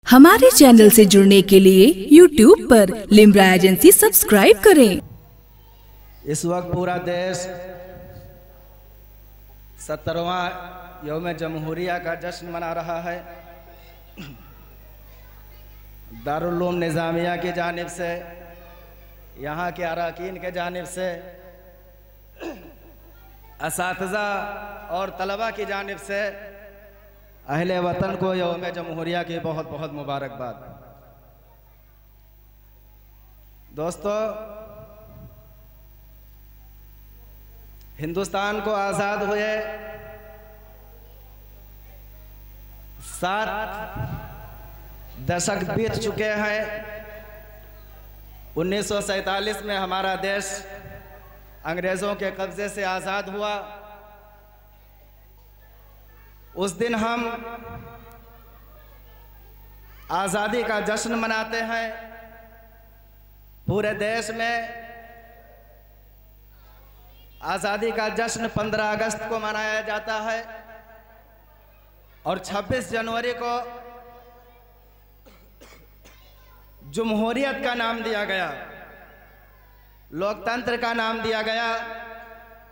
हमारे चैनल से जुड़ने के लिए YouTube पर लिम्रा एजेंसी सब्सक्राइब करें। इस वक्त पूरा देश 70वां यौम जमहूरिया का जश्न मना रहा है। दारुल उलूम निज़ामिया की जानिब से, यहाँ के अरकान के जानिब से, असातिज़ा और तलबा की जानिब से अहले वतन को यौम जमहूरिया की बहुत बहुत मुबारकबाद। दोस्तों, हिंदुस्तान को आज़ाद हुए 7 दशक बीत चुके हैं। 1947 में हमारा देश अंग्रेज़ों के कब्ज़े से आज़ाद हुआ। उस दिन हम आज़ादी का जश्न मनाते हैं। पूरे देश में आज़ादी का जश्न 15 अगस्त को मनाया जाता है और 26 जनवरी को जमहूरियत का नाम दिया गया, लोकतंत्र का नाम दिया गया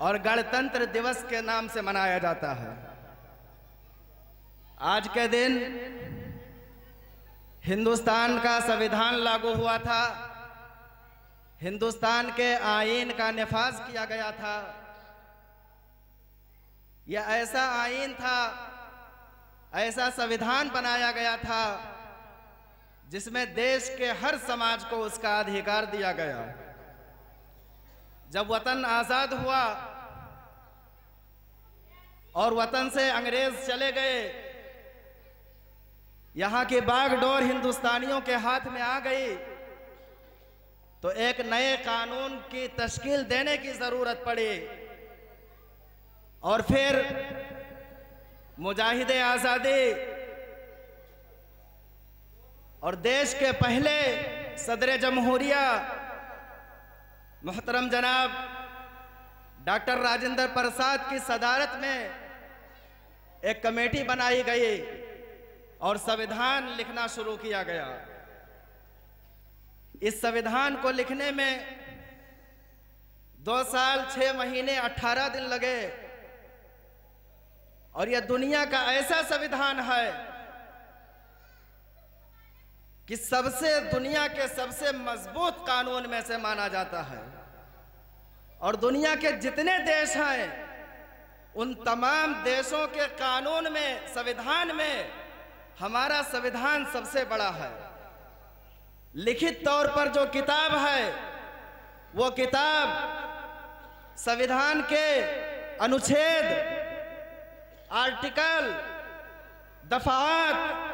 और गणतंत्र दिवस के नाम से मनाया जाता है। आज के दिन हिंदुस्तान का संविधान लागू हुआ था, हिंदुस्तान के आईन का नफाज किया गया था। यह ऐसा आईन था, ऐसा संविधान बनाया गया था जिसमें देश के हर समाज को उसका अधिकार दिया गया। जब वतन आज़ाद हुआ और वतन से अंग्रेज चले गए, यहाँ की बागडोर हिंदुस्तानियों के हाथ में आ गई, तो एक नए कानून की तश्कील देने की ज़रूरत पड़ी। और फिर मुजाहिदे आज़ादी और देश के पहले सदर जमहूरिया मोहतरम जनाब डॉक्टर राजेंद्र प्रसाद की सदारत में एक कमेटी बनाई गई और संविधान लिखना शुरू किया गया। इस संविधान को लिखने में 2 साल 6 महीने 18 दिन लगे और यह दुनिया का ऐसा संविधान है कि दुनिया के सबसे मजबूत कानून में से माना जाता है। और दुनिया के जितने देश हैं उन तमाम देशों के कानून में, संविधान में हमारा संविधान सबसे बड़ा है। लिखित तौर पर जो किताब है वो किताब संविधान के अनुच्छेद, आर्टिकल, दफात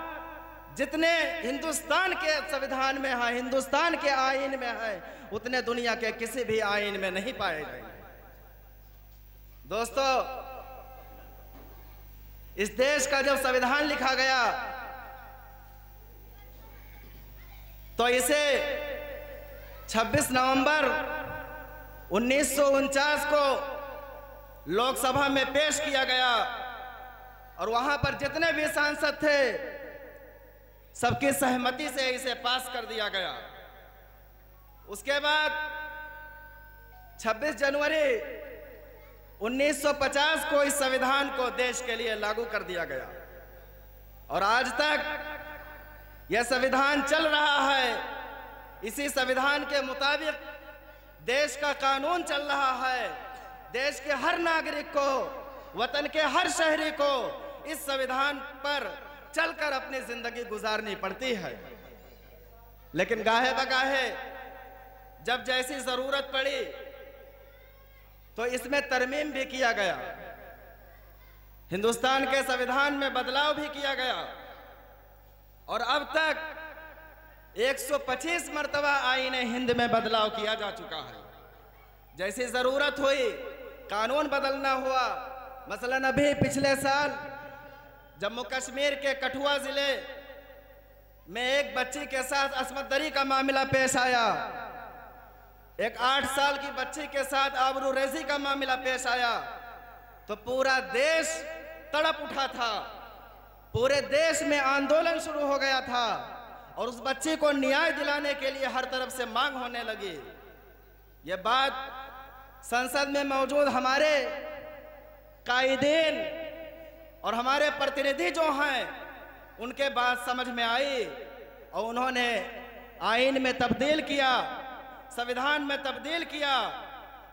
जितने हिंदुस्तान के संविधान में है, हिंदुस्तान के आईन में है, उतने दुनिया के किसी भी आईन में नहीं पाए गए। दोस्तों, इस देश का जब संविधान लिखा गया तो इसे 26 नवंबर 1949 को लोकसभा में पेश किया गया और वहां पर जितने भी सांसद थे सबकी सहमति से इसे पास कर दिया गया। उसके बाद 26 जनवरी 1950 को इस संविधान को देश के लिए लागू कर दिया गया और आज तक यह संविधान चल रहा है। इसी संविधान के मुताबिक देश का कानून चल रहा है। देश के हर नागरिक को, वतन के हर शहरी को इस संविधान पर चलकर अपनी जिंदगी गुजारनी पड़ती है। लेकिन गाहे बगाहे जब जैसी जरूरत पड़ी तो इसमें तरमीम भी किया गया, हिंदुस्तान के संविधान में बदलाव भी किया गया और अब तक 125 मरतबा आईने हिंद में बदलाव किया जा चुका है। जैसी जरूरत हुई कानून बदलना हुआ। मसलन अभी पिछले साल जम्मू कश्मीर के कठुआ जिले में एक बच्ची के साथ अस्मत दरी का मामला पेश आया, एक 8 साल की बच्ची के साथ आबरूरेजी का मामला पेश आया, तो पूरा देश तड़प उठा था, पूरे देश में आंदोलन शुरू हो गया था और उस बच्चे को न्याय दिलाने के लिए हर तरफ से मांग होने लगी। ये बात संसद में मौजूद हमारे कायदीन और हमारे प्रतिनिधि जो हैं उनके बात समझ में आई और उन्होंने आईन में तब्दील किया, संविधान में तब्दील किया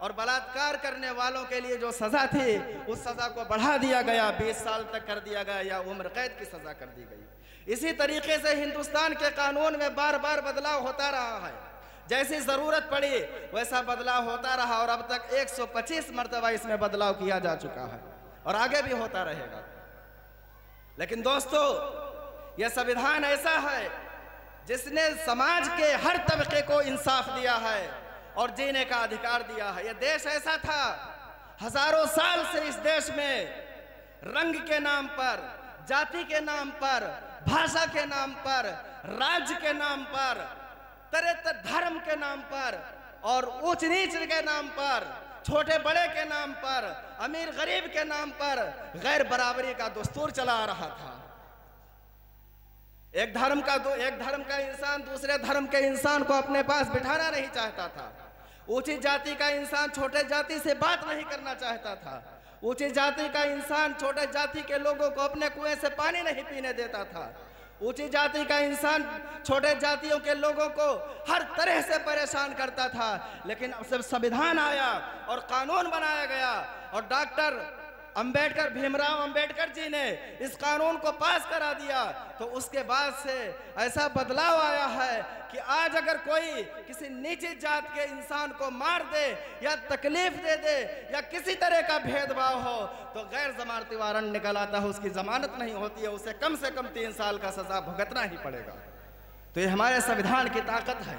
और बलात्कार करने वालों के लिए जो सज़ा थी उस सज़ा को बढ़ा दिया गया, 20 साल तक कर दिया गया या उम्र कैद की सज़ा कर दी गई। इसी तरीके से हिंदुस्तान के कानून में बार बार बदलाव होता रहा है। जैसी ज़रूरत पड़ी वैसा बदलाव होता रहा और अब तक 125 मरतबा इसमें बदलाव किया जा चुका है और आगे भी होता रहेगा। लेकिन दोस्तों, यह संविधान ऐसा है जिसने समाज के हर तबके को इंसाफ दिया है और जीने का अधिकार दिया है। यह देश ऐसा था, हजारों साल से इस देश में रंग के नाम पर, जाति के नाम पर, भाषा के नाम पर, राज्य के नाम पर, तरह तरह धर्म के नाम पर और ऊंच नीच के नाम पर, छोटे बड़े के नाम पर, अमीर गरीब के नाम पर गैर बराबरी का दस्तूर चला आ रहा था। एक धर्म का इंसान दूसरे धर्म के इंसान को अपने पास बिठाना नहीं चाहता था। ऊंची जाति का इंसान छोटे जाति से बात नहीं करना चाहता था। ऊंची जाति का इंसान छोटे जाति के लोगों को अपने कुएं से पानी नहीं पीने देता था। ऊंची जाति का इंसान छोटे जातियों के लोगों को हर तरह से परेशान करता था। लेकिन जब संविधान आया और कानून बनाया गया और डॉक्टर अंबेडकर, भीमराव अंबेडकर जी ने इस कानून को पास करा दिया, तो उसके बाद से ऐसा बदलाव आया है कि आज अगर कोई किसी नीची जात के इंसान को मार दे या तकलीफ दे दे या किसी तरह का भेदभाव हो तो गैर जमानती वारंट निकल आता है, उसकी जमानत नहीं होती है, उसे कम से कम 3 साल का सजा भुगतना ही पड़ेगा। तो ये हमारे संविधान की ताकत है,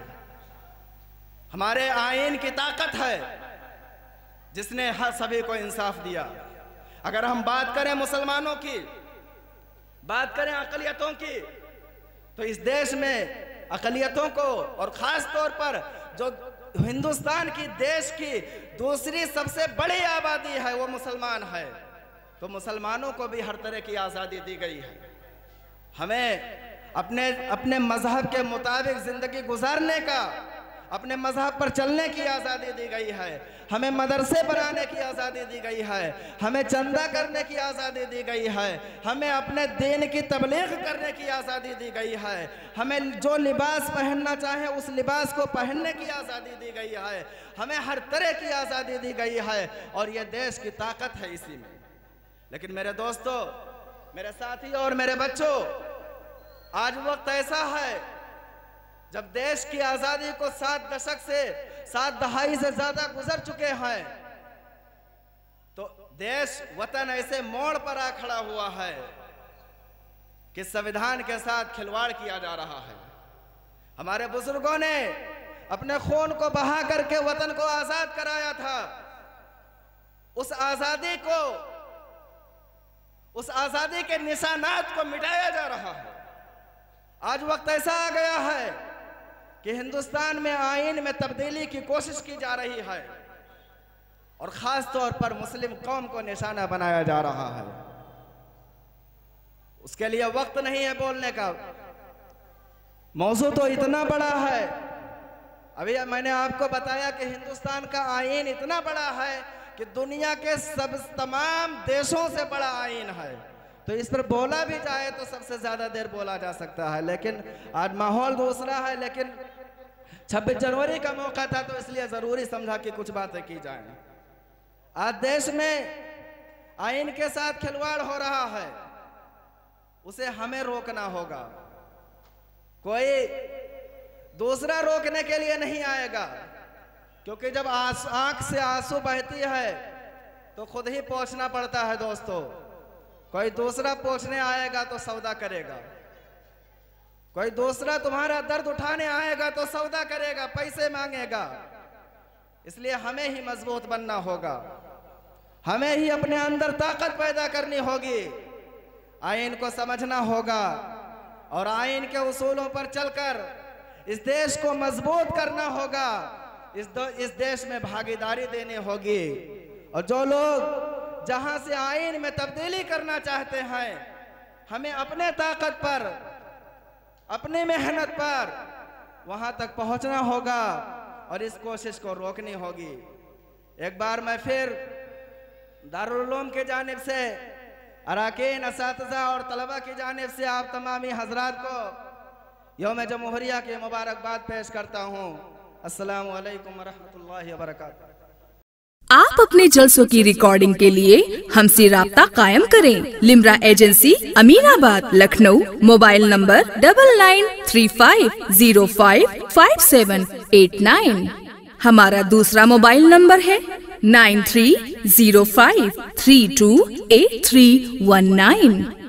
हमारे आईन की ताकत है जिसने हर सभी को इंसाफ दिया। अगर हम बात करें मुसलमानों की, बात करें अक़लियतों की, तो इस देश में अक़लियतों को और ख़ास तौर पर जो हिंदुस्तान की देश की दूसरी सबसे बड़ी आबादी है वो मुसलमान है, तो मुसलमानों को भी हर तरह की आज़ादी दी गई है। हमें अपने मज़हब के मुताबिक ज़िंदगी गुजारने का, अपने मज़हब पर चलने की आज़ादी दी गई है। हमें मदरसे बनाने की आज़ादी दी गई है, हमें चंदा करने की आज़ादी दी गई है, हमें अपने दीन की तबलीग करने की आज़ादी दी गई है, हमें जो लिबास पहनना चाहे उस लिबास को पहनने की आज़ादी दी गई है, हमें हर तरह की आज़ादी दी गई है और यह देश की ताकत है इसी में। लेकिन मेरे दोस्तों, मेरे साथियों और मेरे बच्चों, आज वक्त ऐसा है जब देश की आज़ादी को 7 दशक से 7 दहाई से ज़्यादा गुजर चुके हैं, तो देश वतन ऐसे मोड़ पर आ खड़ा हुआ है कि संविधान के साथ खिलवाड़ किया जा रहा है। हमारे बुजुर्गों ने अपने खून को बहा करके वतन को आज़ाद कराया था। उस आज़ादी के निशानात को मिटाया जा रहा है। आज वक्त ऐसा आ गया है कि हिंदुस्तान में आईन में तब्दीली की कोशिश की जा रही है और ख़ास तौर पर मुस्लिम कौम को निशाना बनाया जा रहा है। उसके लिए वक्त नहीं है बोलने का, मौजू तो इतना बड़ा है। अभी मैंने आपको बताया कि हिंदुस्तान का आईन इतना बड़ा है कि दुनिया के तमाम देशों से बड़ा आईन है, तो इस पर बोला भी जाए तो सबसे ज़्यादा देर बोला जा सकता है। लेकिन आज माहौल दूसरा है, लेकिन 26 जनवरी का मौका था तो इसलिए ज़रूरी समझा कि कुछ बातें की जाएं। आज देश में आईन के साथ खिलवाड़ हो रहा है, उसे हमें रोकना होगा। कोई दूसरा रोकने के लिए नहीं आएगा, क्योंकि जब आंख से आंसू बहती है तो खुद ही पोंछना पड़ता है दोस्तों। कोई दूसरा पोंछने आएगा तो सौदा करेगा, कोई दूसरा तुम्हारा दर्द उठाने आएगा तो सौदा करेगा, पैसे मांगेगा। इसलिए हमें ही मजबूत बनना होगा, हमें ही अपने अंदर ताकत पैदा करनी होगी, आईन को समझना होगा और आईन के उसूलों पर चलकर इस देश को मजबूत करना होगा। इस देश में भागीदारी देनी होगी और जो लोग जहां से आईन में तब्दीली करना चाहते हैं हमें अपने ताकत पर, अपनी मेहनत पर वहां तक पहुंचना होगा और इस कोशिश को रोकनी होगी। एक बार मैं फिर दारुल उलूम की जानिब से, अराकीन, असातिज़ा और तलबा की जानिब से आप तमामी हजरात को यौम जमहूरिया की मुबारकबाद पेश करता हूँ। अस्सलामु अलैकुम वरहमतुल्लाहि वबरकातुहू। आप अपने जलसों की रिकॉर्डिंग के लिए हमसे राब्ता कायम करें। Limra agency, Aminabad, Lucknow. Mobile number 9935055789। हमारा दूसरा मोबाइल नंबर है 9305328319।